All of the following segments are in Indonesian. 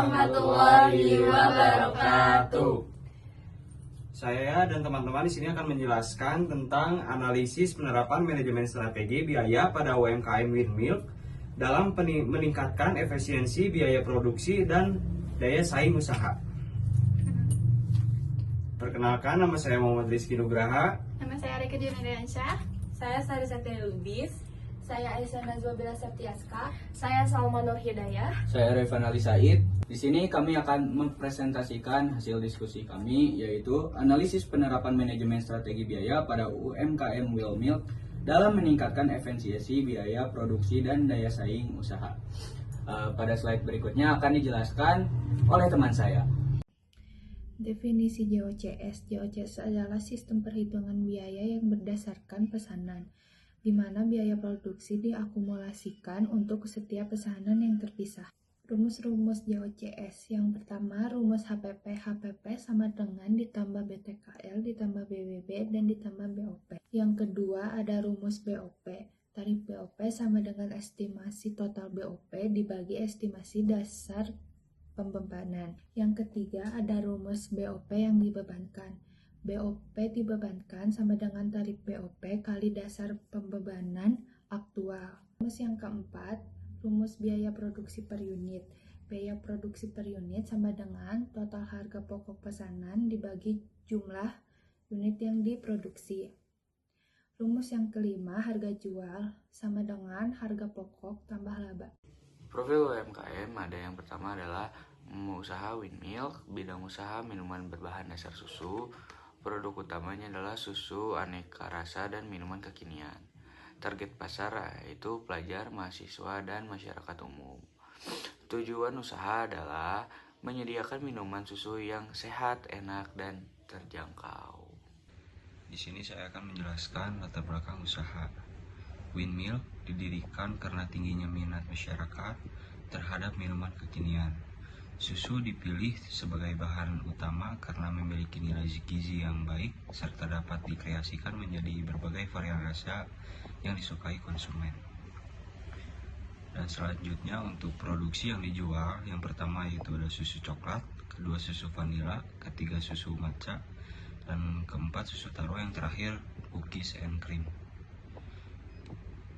warahmatullahi wabarakatuh. Saya dan teman-teman di sini akan menjelaskan tentang analisis penerapan manajemen strategi biaya pada UMKM Windmilk dalam meningkatkan efisiensi biaya produksi dan daya saing usaha. Perkenalkan, nama saya Muhammad Rizky Nugraha. Nama saya Rika Junadiansyah. Saya Sari Sakti Lubis. Saya Aisyah Najwa Bella Septiaska. Saya Salma Nur Hidayah. Saya Revan Ali Said. Di sini kami akan mempresentasikan hasil diskusi kami, yaitu analisis penerapan manajemen strategi biaya pada UMKM Windmilk dalam meningkatkan efisiensi biaya produksi dan daya saing usaha. Pada slide berikutnya akan dijelaskan oleh teman saya. Definisi JOCS. JOCS adalah sistem perhitungan biaya yang berdasarkan pesanan, di mana biaya produksi diakumulasikan untuk setiap pesanan yang terpisah. Rumus-rumus JOCS. Yang pertama, rumus HPP. HPP sama dengan ditambah BTKL, ditambah BWB, dan ditambah BOP. Yang kedua, ada rumus BOP. Tarif BOP sama dengan estimasi total BOP dibagi estimasi dasar pembebanan. Yang ketiga, ada rumus BOP yang dibebankan. BOP dibebankan sama dengan tarif BOP kali dasar pembebanan aktual. Rumus yang keempat, rumus biaya produksi per unit. Biaya produksi per unit sama dengan total harga pokok pesanan dibagi jumlah unit yang diproduksi. Rumus yang kelima, harga jual sama dengan harga pokok tambah laba. Profil UMKM ada yang pertama adalah usaha Windmilk, bidang usaha minuman berbahan dasar susu. Produk utamanya adalah susu aneka rasa dan minuman kekinian. Target pasar yaitu pelajar, mahasiswa, dan masyarakat umum. Tujuan usaha adalah menyediakan minuman susu yang sehat, enak, dan terjangkau. Di sini saya akan menjelaskan latar belakang usaha. Windmilk didirikan karena tingginya minat masyarakat terhadap minuman kekinian. Susu dipilih sebagai bahan utama karena memiliki nilai gizi yang baik serta dapat dikreasikan menjadi berbagai varian rasa yang disukai konsumen. Dan selanjutnya untuk produksi yang dijual, yang pertama yaitu ada susu coklat, kedua susu vanila, ketiga susu matcha, dan keempat susu taro, yang terakhir cookies and cream.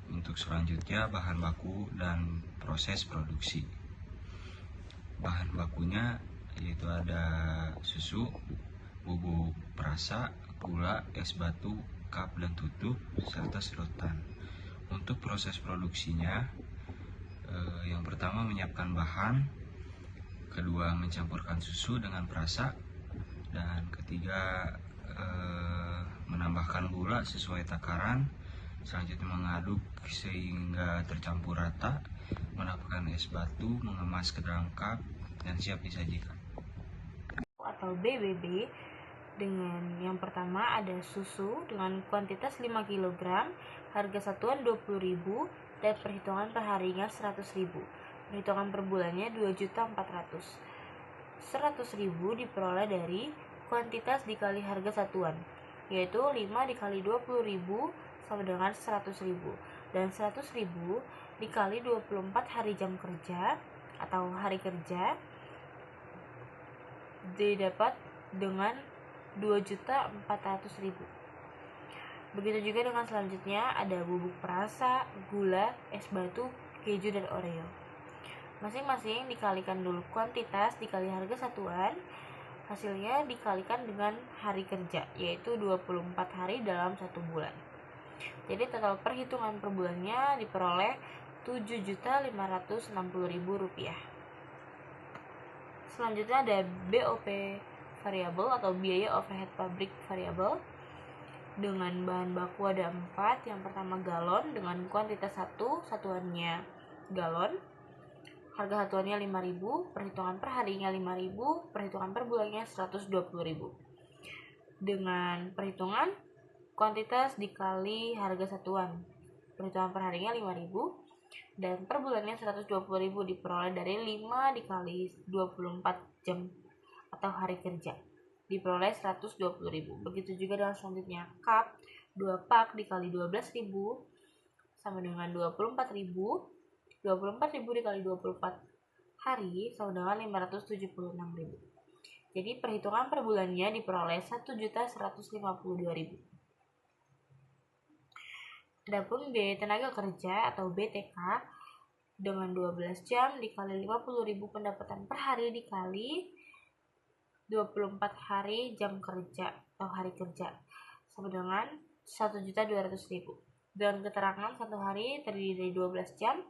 Untuk selanjutnya bahan baku dan proses produksi. Bahan bakunya yaitu ada susu, bubuk perasa, gula, es batu, cup dan tutup, serta sedotan. Untuk proses produksinya, yang pertama menyiapkan bahan, kedua mencampurkan susu dengan perasa, dan ketiga menambahkan gula sesuai takaran. Selanjutnya mengaduk sehingga tercampur rata, menambahkan es batu, mengemas ke dalam cup, dan siap disajikan. Atau BWB, dengan yang pertama ada susu dengan kuantitas 5 kg, harga satuan 20.000 dan perhitungan per harinya 100.000. Perhitungan per bulannya 2.400.000. 100.000 diperoleh dari kuantitas dikali harga satuan, yaitu 5 dikali 20.000 sama dengan 100.000, dan 100.000 dikali 24 hari jam kerja atau hari kerja didapat dengan 2.400.000. Begitu juga dengan selanjutnya ada bubuk perasa, gula, es batu, keju, dan oreo. Masing-masing dikalikan dulu kuantitas dikali harga satuan, hasilnya dikalikan dengan hari kerja, yaitu 24 hari dalam 1 bulan. Jadi total perhitungan per bulannya diperoleh Rp7.560.000. Selanjutnya ada BOP variabel atau biaya overhead pabrik variabel. Dengan bahan baku ada 4. Yang pertama galon dengan kuantitas 1, satuannya galon. Harga satuannya 5.000, perhitungan per harinya 5.000, perhitungan per bulannya 120.000. Dengan perhitungan kuantitas dikali harga satuan, perhitungan per harinya 5.000 dan per bulannya 120.000 diperoleh dari 5 dikali 24 jam atau hari kerja, diperoleh 120.000. Begitu juga dengan selanjutnya cup, 2 pak dikali 12.000 sama dengan 24.000. 24.000 dikali 24 hari sama dengan 576.000. Jadi perhitungan per bulannya diperoleh 1.152.000. Adapun biaya tenaga kerja atau BTK dengan 12 jam dikali 50.000 pendapatan per hari dikali 24 hari jam kerja atau hari kerja sama dengan 1.200.000. Dan keterangan satu hari terdiri dari 12 jam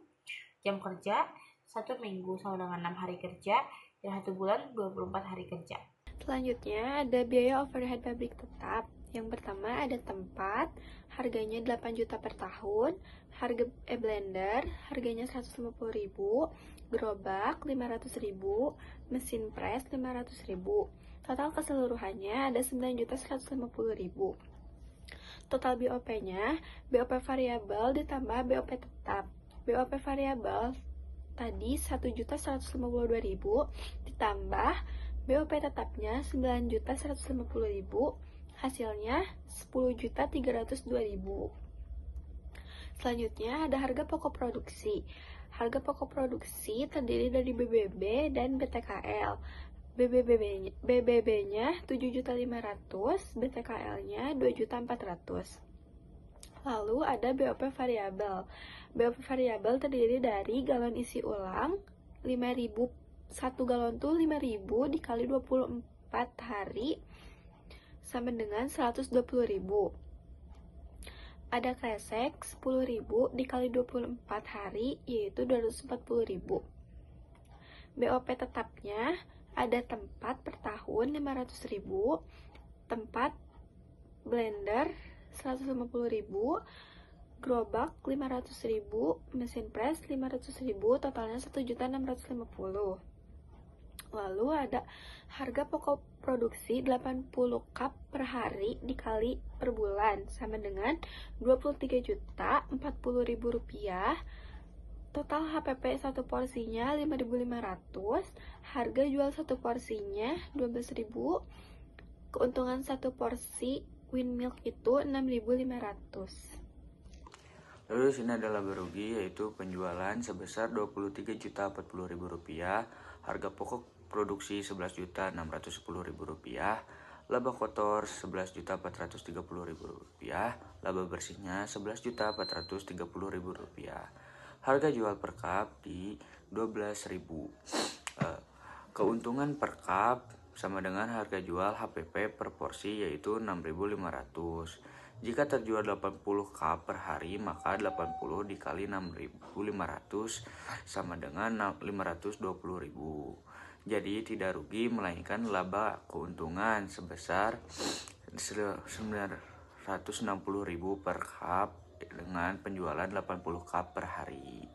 kerja, 1 minggu sama dengan 6 hari kerja, dan 1 bulan 24 hari kerja. Selanjutnya ada biaya overhead pabrik tetap. Yang pertama ada tempat, harganya 8 juta per tahun, harga blender, harganya 150.000, gerobak 500.000, mesin press 500.000. Total keseluruhannya ada 9.150.000. Total BOP-nya, BOP variabel ditambah BOP tetap. BOP variabel tadi 1.152.000 ditambah BOP tetapnya 9.150.000, hasilnya 10.302.000. Selanjutnya ada harga pokok produksi. Harga pokok produksi terdiri dari BBB dan BTKL. BBB-nya 7.500.000, BTKL-nya 2.400.000. Lalu ada BOP variabel. BOP variabel terdiri dari galon isi ulang 5.000, 1 galon tuh 5.000 dikali 24 hari sama dengan 120.000. Ada kresek 10.000 dikali 24 hari yaitu 240.000. BOP tetapnya ada tempat per tahun 500.000, tempat blender 150.000, gerobak 500.000, mesin press 500.000, totalnya 1.650.000. Lalu ada harga pokok produksi 80 cup per hari dikali per bulan sama dengan 23.040.000 rupiah. Total HPP satu porsinya 5.500, harga jual satu porsinya 12.000, keuntungan satu porsi Winmilk itu 6.500. Lalu di sini ada laba rugi, yaitu penjualan sebesar 23.040.000 rupiah, harga pokok produksi 11.610.000 rupiah, laba kotor 11.430.000 rupiah, laba bersihnya 11.430.000 rupiah. Harga jual per cup di 12.000. Keuntungan per cup sama dengan harga jual HPP per porsi yaitu 6.500. Jika terjual 80 cup per hari, maka 80 dikali 6.500 sama dengan 520.000. Jadi tidak rugi melainkan laba keuntungan sebesar 960.000 per cup dengan penjualan 80 cup per hari.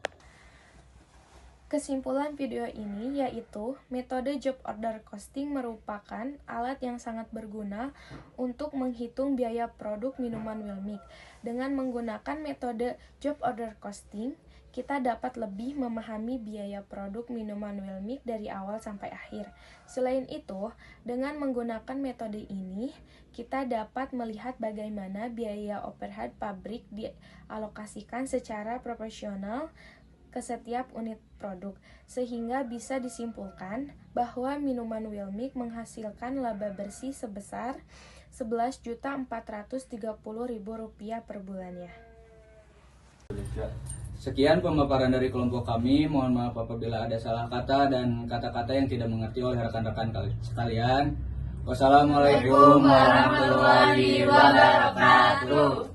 Kesimpulan video ini yaitu metode job order costing merupakan alat yang sangat berguna untuk menghitung biaya produk minuman Wilmilk. Dengan menggunakan metode job order costing, kita dapat lebih memahami biaya produk minuman Wilmilk dari awal sampai akhir. Selain itu, dengan menggunakan metode ini, kita dapat melihat bagaimana biaya overhead pabrik dialokasikan secara proporsional ke setiap unit produk, sehingga bisa disimpulkan bahwa minuman Wilmilk menghasilkan laba bersih sebesar Rp11.430.000 per bulannya. Sekian pemaparan dari kelompok kami. Mohon maaf apabila ada salah kata dan kata-kata yang tidak mengerti oleh rekan-rekan sekalian. Wassalamualaikum warahmatullahi wabarakatuh.